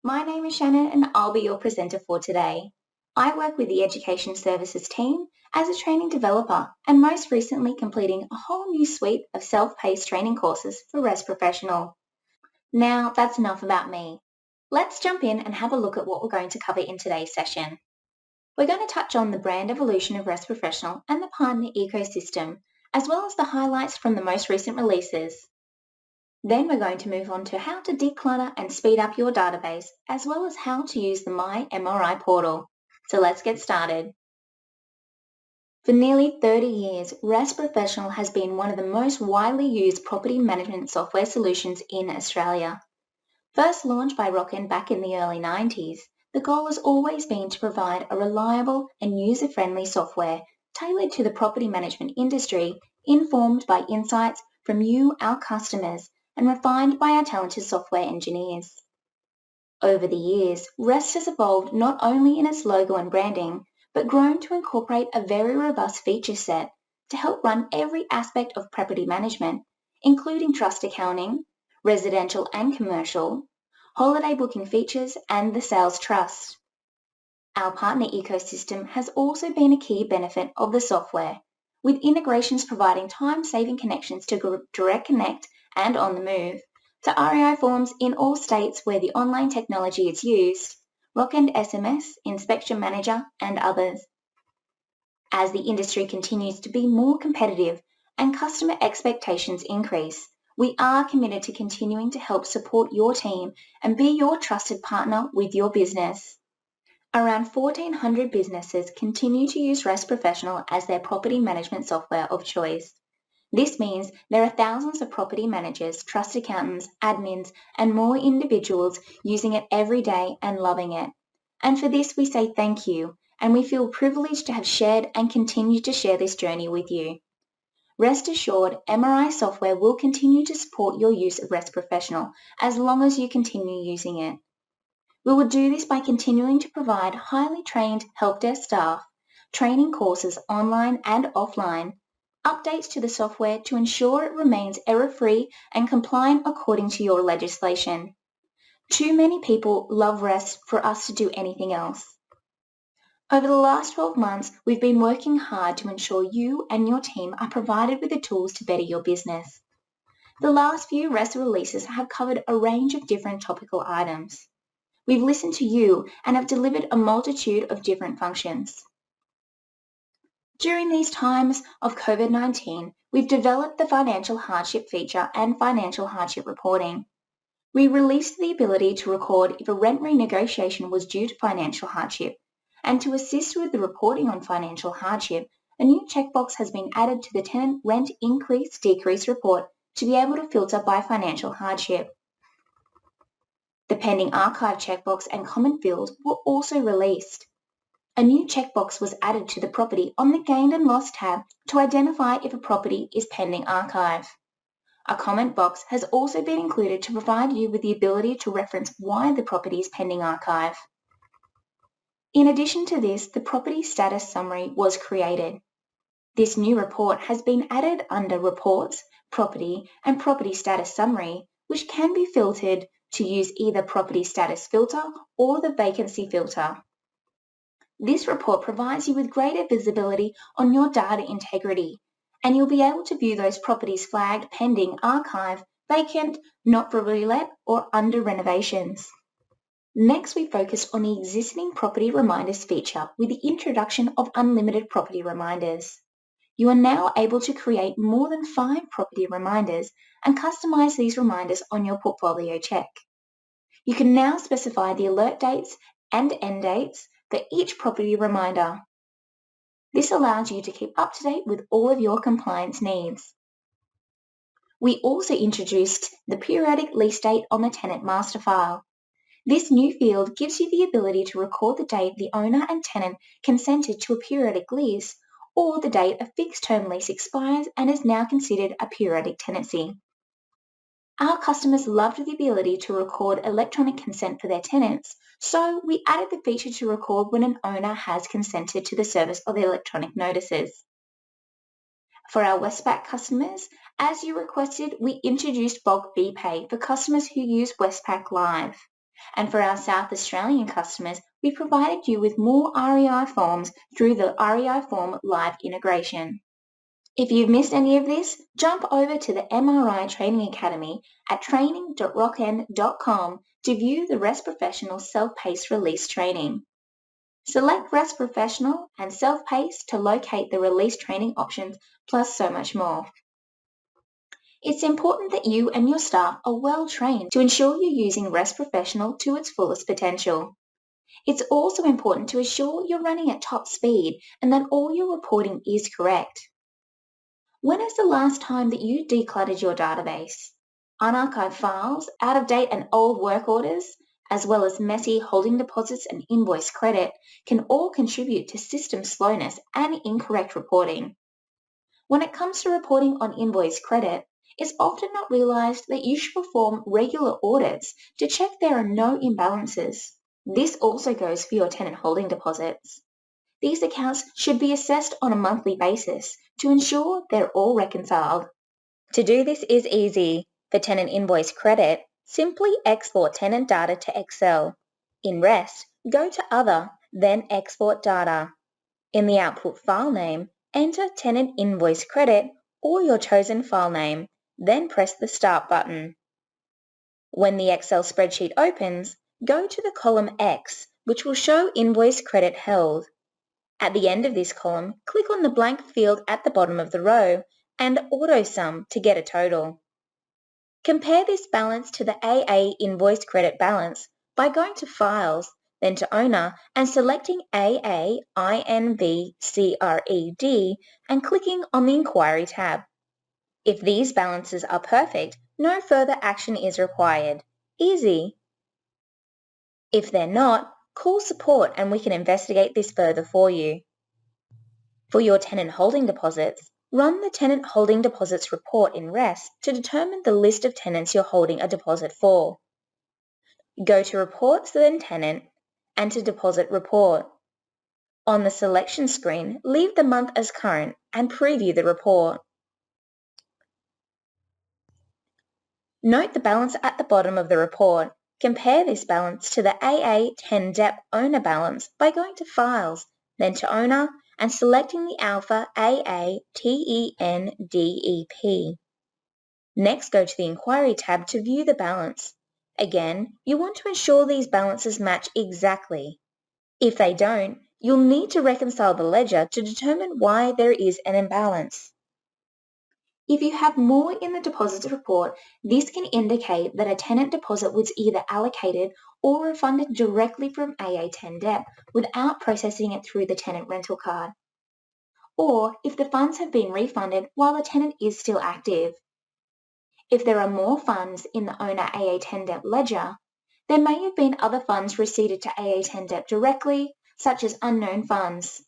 My name is Shannon and I'll be your presenter for today. I work with the Education Services team as a training developer and most recently completing a whole new suite of self-paced training courses for RES Professional. Now that's enough about me. Let's jump in and have a look at what we're going to cover in today's session. We're going to touch on the brand evolution of RES Professional and the partner ecosystem, as well as the highlights from the most recent releases. Then we're going to move on to how to declutter and speed up your database, as well as how to use the Mri Portal. So let's get started. For nearly 30 years, RES Professional has been one of the most widely used property management software solutions in Australia. First launched by Rocken back in the early 90s, the goal has always been to provide a reliable and user-friendly software tailored to the property management industry, informed by insights from you, our customers, and refined by our talented software engineers. Over the years, REST has evolved not only in its logo and branding, but grown to incorporate a very robust feature set to help run every aspect of property management, including trust accounting, residential and commercial, holiday booking features, and the sales trust. Our partner ecosystem has also been a key benefit of the software, with integrations providing time-saving connections to Direct Connect and On the Move, to REI forms in all states where the online technology is used, Rockend SMS, Inspection Manager, and others. As the industry continues to be more competitive and customer expectations increase, we are committed to continuing to help support your team and be your trusted partner with your business. Around 1,400 businesses continue to use RES Professional as their property management software of choice. This means there are thousands of property managers, trust accountants, admins, and more individuals using it every day and loving it. And for this we say thank you, and we feel privileged to have shared and continue to share this journey with you. Rest assured, MRI software will continue to support your use of RES Professional as long as you continue using it. We will do this by continuing to provide highly trained help desk staff, training courses online and offline, updates to the software to ensure it remains error-free and compliant according to your legislation. Too many people love REST for us to do anything else. Over the last 12 months, we've been working hard to ensure you and your team are provided with the tools to better your business. The last few REST releases have covered a range of different topical items. We've listened to you and have delivered a multitude of different functions. During these times of COVID-19, we've developed the financial hardship feature and financial hardship reporting. We released the ability to record if a rent renegotiation was due to financial hardship, and to assist with the reporting on financial hardship, a new checkbox has been added to the tenant rent increase-decrease report to be able to filter by financial hardship. The pending archive checkbox and comment field were also released. A new checkbox was added to the property on the Gained and Lost tab to identify if a property is pending archive. A comment box has also been included to provide you with the ability to reference why the property is pending archive. In addition to this, the property status summary was created. This new report has been added under Reports, Property, and Property Status Summary, which can be filtered to use either Property Status Filter or the Vacancy Filter. This report provides you with greater visibility on your data integrity, and you'll be able to view those properties flagged pending archive, vacant, not for relet, or under renovations. Next, we focus on the existing Property Reminders feature with the introduction of unlimited property reminders. You are now able to create more than 5 property reminders and customize these reminders on your portfolio check. You can now specify the alert dates and end dates for each property reminder. This allows you to keep up to date with all of your compliance needs. We also introduced the periodic lease date on the tenant master file. This new field gives you the ability to record the date the owner and tenant consented to a periodic lease, or the date a fixed-term lease expires and is now considered a periodic tenancy. Our customers loved the ability to record electronic consent for their tenants, so we added the feature to record when an owner has consented to the service of the electronic notices. For our Westpac customers, as you requested, we introduced bulk BPay for customers who use Westpac Live. And for our South Australian customers, we provided you with more REI forms through the REI Form Live integration. If you've missed any of this, jump over to the Mri Training Academy at training.rockn.com to view the REST Professional Self-Paced Release training. Select REST Professional and Self-Paced to locate the release training options, plus so much more. It's important that you and your staff are well trained to ensure you're using REST Professional to its fullest potential. It's also important to ensure you're running at top speed and that all your reporting is correct. When is the last time that you decluttered your database? Unarchived files, out-of-date and old work orders, as well as messy holding deposits and invoice credit can all contribute to system slowness and incorrect reporting. When it comes to reporting on invoice credit, it's often not realized that you should perform regular audits to check there are no imbalances. This also goes for your tenant holding deposits. These accounts should be assessed on a monthly basis to ensure they're all reconciled. To do this is easy. For tenant invoice credit, simply export tenant data to Excel. In REST, go to Other, then Export Data. In the output file name, enter tenant invoice credit or your chosen file name, then press the Start button. When the Excel spreadsheet opens, go to the column X, which will show invoice credit held. At the end of this column, click on the blank field at the bottom of the row and AutoSum to get a total. Compare this balance to the AA invoice credit balance by going to Files, then to Owner and selecting AA INVCRED and clicking on the Inquiry tab. If these balances are perfect, no further action is required. Easy. If they're not, call support and we can investigate this further for you. For your tenant holding deposits, run the Tenant Holding Deposits report in REST to determine the list of tenants you're holding a deposit for. Go to Reports, then Tenant, and to Deposit Report. On the selection screen, leave the month as current and preview the report. Note the balance at the bottom of the report. Compare this balance to the AA 10 DEP owner balance by going to Files, then to Owner, and selecting the alpha AATENDEP. Next, go to the Inquiry tab to view the balance. Again, you want to ensure these balances match exactly. If they don't, you'll need to reconcile the ledger to determine why there is an imbalance. If you have more in the deposits report, this can indicate that a tenant deposit was either allocated or refunded directly from AA10 DEP without processing it through the tenant rental card, or if the funds have been refunded while the tenant is still active. If there are more funds in the owner AA10 DEP ledger, there may have been other funds receipted to AA10 DEP directly, such as unknown funds.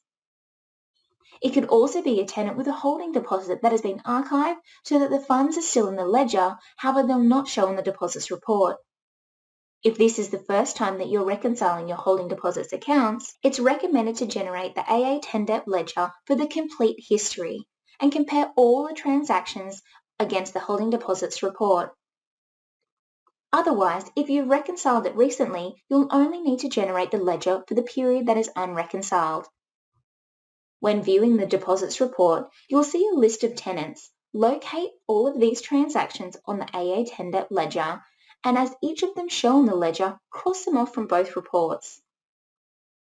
It could also be a tenant with a holding deposit that has been archived so that the funds are still in the ledger, however they'll not show in the deposits report. If this is the first time that you're reconciling your holding deposits accounts, it's recommended to generate the AA10 DEP ledger for the complete history and compare all the transactions against the holding deposits report. Otherwise, if you've reconciled it recently, you'll only need to generate the ledger for the period that is unreconciled. When viewing the deposits report, you'll see a list of tenants. Locate all of these transactions on the AA10 DEP ledger, and as each of them show in the ledger, cross them off from both reports.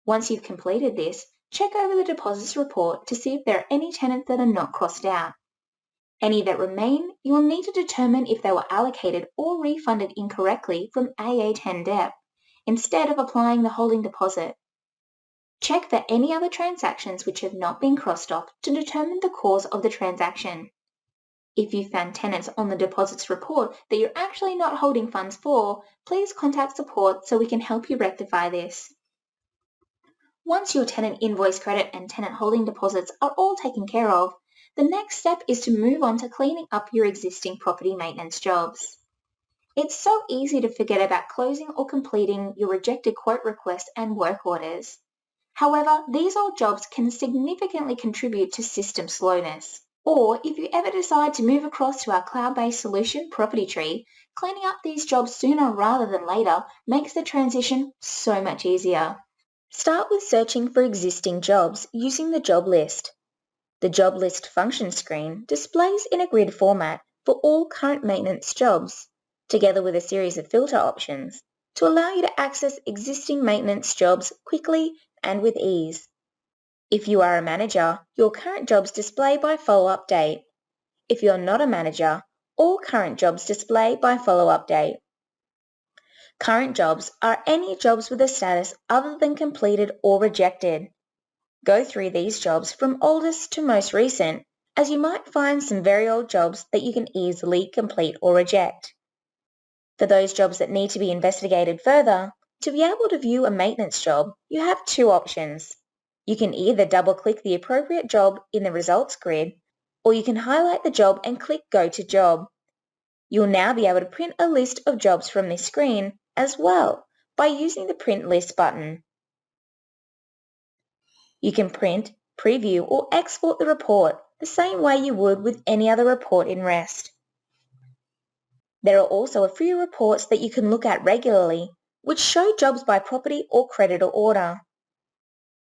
Once you've completed this, check over the deposits report to see if there are any tenants that are not crossed out. Any that remain, you will need to determine if they were allocated or refunded incorrectly from AA10 DEP, instead of applying the holding deposit. Check for any other transactions which have not been crossed off to determine the cause of the transaction. If you found tenants on the deposits report that you're actually not holding funds for, please contact support so we can help you rectify this. Once your tenant invoice credit and tenant holding deposits are all taken care of, the next step is to move on to cleaning up your existing property maintenance jobs. It's so easy to forget about closing or completing your rejected quote requests and work orders. However, these old jobs can significantly contribute to system slowness. Or if you ever decide to move across to our cloud-based solution, Property Tree, cleaning up these jobs sooner rather than later makes the transition so much easier. Start with searching for existing jobs using the job list. The job list function screen displays in a grid format for all current maintenance jobs, together with a series of filter options to allow you to access existing maintenance jobs quickly and with ease. If you are a manager, your current jobs display by follow-up date. If you're not a manager, all current jobs display by follow-up date. Current jobs are any jobs with a status other than completed or rejected. Go through these jobs from oldest to most recent, as you might find some very old jobs that you can easily complete or reject. For those jobs that need to be investigated further, to be able to view a maintenance job, you have two options. You can either double-click the appropriate job in the results grid, or you can highlight the job and click Go to Job. You'll now be able to print a list of jobs from this screen as well by using the Print List button. You can print, preview, or export the report the same way you would with any other report in REST. There are also a few reports that you can look at regularly, which show jobs by property or creditor order.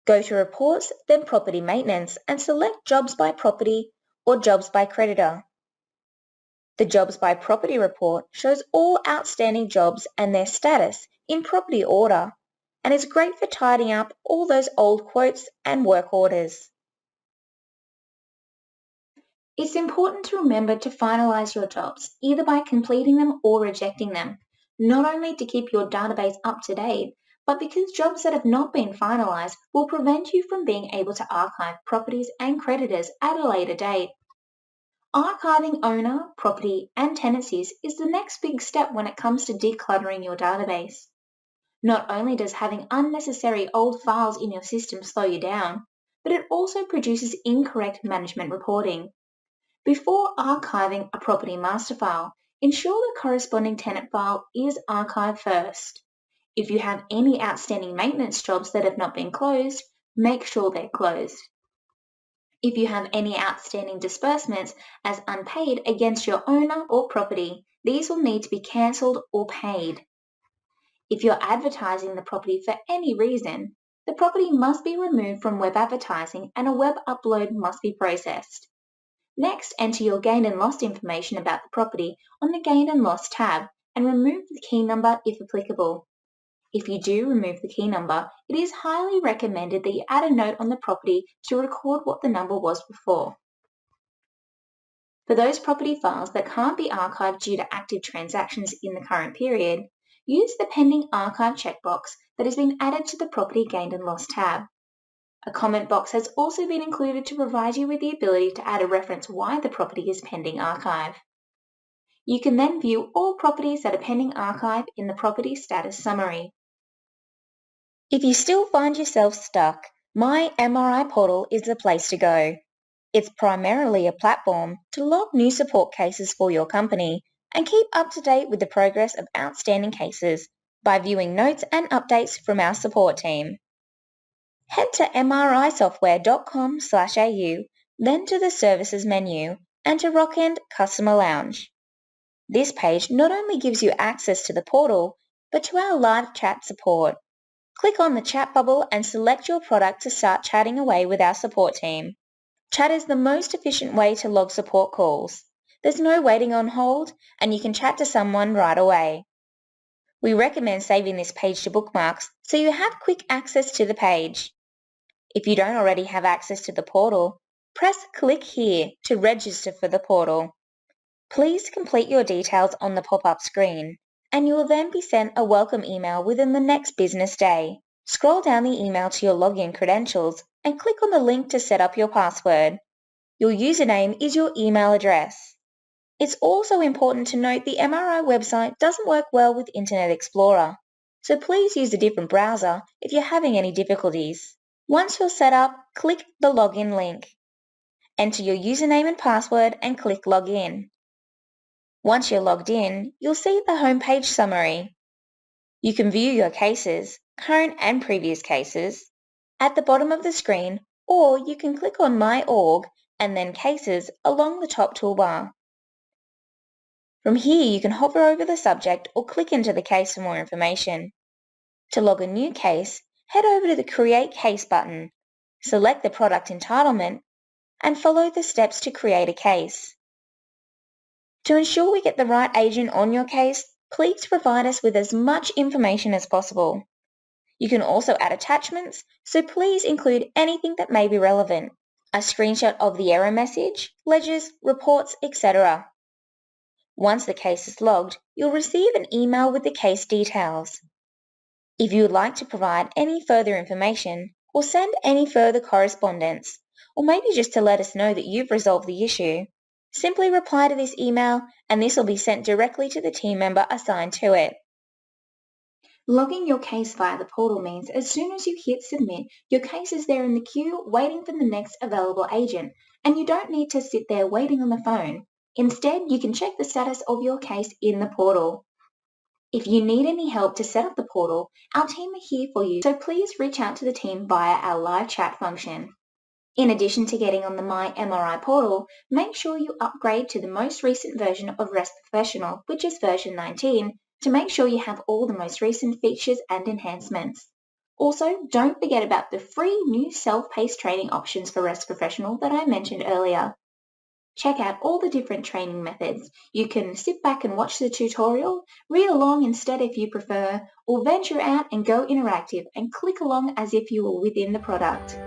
Go to Reports, then Property Maintenance, and select Jobs by Property or Jobs by Creditor. The Jobs by Property report shows all outstanding jobs and their status in property order, and is great for tidying up all those old quotes and work orders. It's important to remember to finalise your jobs, either by completing them or rejecting them, not only to keep your database up to date, but because jobs that have not been finalised will prevent you from being able to archive properties and creditors at a later date. Archiving owner, property, and tenancies is the next big step when it comes to decluttering your database. Not only does having unnecessary old files in your system slow you down, but it also produces incorrect management reporting. Before archiving a property master file, ensure the corresponding tenant file is archived first. If you have any outstanding maintenance jobs that have not been closed, make sure they're closed. If you have any outstanding disbursements as unpaid against your owner or property, these will need to be cancelled or paid. If you're advertising the property for any reason, the property must be removed from web advertising and a web upload must be processed. Next, enter your gained and lost information about the property on the Gained and Lost tab and remove the key number if applicable. If you do remove the key number, it is highly recommended that you add a note on the property to record what the number was before. For those property files that can't be archived due to active transactions in the current period, use the Pending Archive checkbox that has been added to the Property Gained and Lost tab. A comment box has also been included to provide you with the ability to add a reference why the property is pending archive. You can then view all properties that are pending archive in the Property Status Summary. If you still find yourself stuck, my Mri Portal is the place to go. It's primarily a platform to log new support cases for your company and keep up to date with the progress of outstanding cases by viewing notes and updates from our support team. Head to mrisoftware.com/au, then to the Services menu and to Rockend Customer Lounge. This page not only gives you access to the portal, but to our live chat support. Click on the chat bubble and select your product to start chatting away with our support team. Chat is the most efficient way to log support calls. There's no waiting on hold, and you can chat to someone right away. We recommend saving this page to bookmarks so you have quick access to the page. If you don't already have access to the portal, press Click here to register for the portal. Please complete your details on the pop-up screen, and you will then be sent a welcome email within the next business day. Scroll down the email to your login credentials and click on the link to set up your password. Your username is your email address. It's also important to note the MRI website doesn't work well with Internet Explorer, so please use a different browser if you're having any difficulties. Once you're set up, click the login link. Enter your username and password and click Login. Once you're logged in, you'll see the homepage summary. You can view your cases, current and previous cases, at the bottom of the screen, or you can click on My Org and then Cases along the top toolbar. From here, you can hover over the subject or click into the case for more information. To log a new case, head over to the Create Case button, select the product entitlement, and follow the steps to create a case. To ensure we get the right agent on your case, please provide us with as much information as possible. You can also add attachments, so please include anything that may be relevant. A screenshot of the error message, ledgers, reports, etc. Once the case is logged, you'll receive an email with the case details. If you would like to provide any further information or send any further correspondence, or maybe just to let us know that you've resolved the issue, simply reply to this email and this will be sent directly to the team member assigned to it. Logging your case via the portal means as soon as you hit submit, your case is there in the queue waiting for the next available agent, and you don't need to sit there waiting on the phone. Instead, you can check the status of your case in the portal. If you need any help to set up the portal, our team are here for you, so please reach out to the team via our live chat function. In addition to getting on the Mri Portal, make sure you upgrade to the most recent version of REST Professional, which is version 19, to make sure you have all the most recent features and enhancements. Also, don't forget about the free new self-paced training options for REST Professional that I mentioned earlier. Check out all the different training methods. You can sit back and watch the tutorial, read along instead if you prefer, or venture out and go interactive and click along as if you were within the product.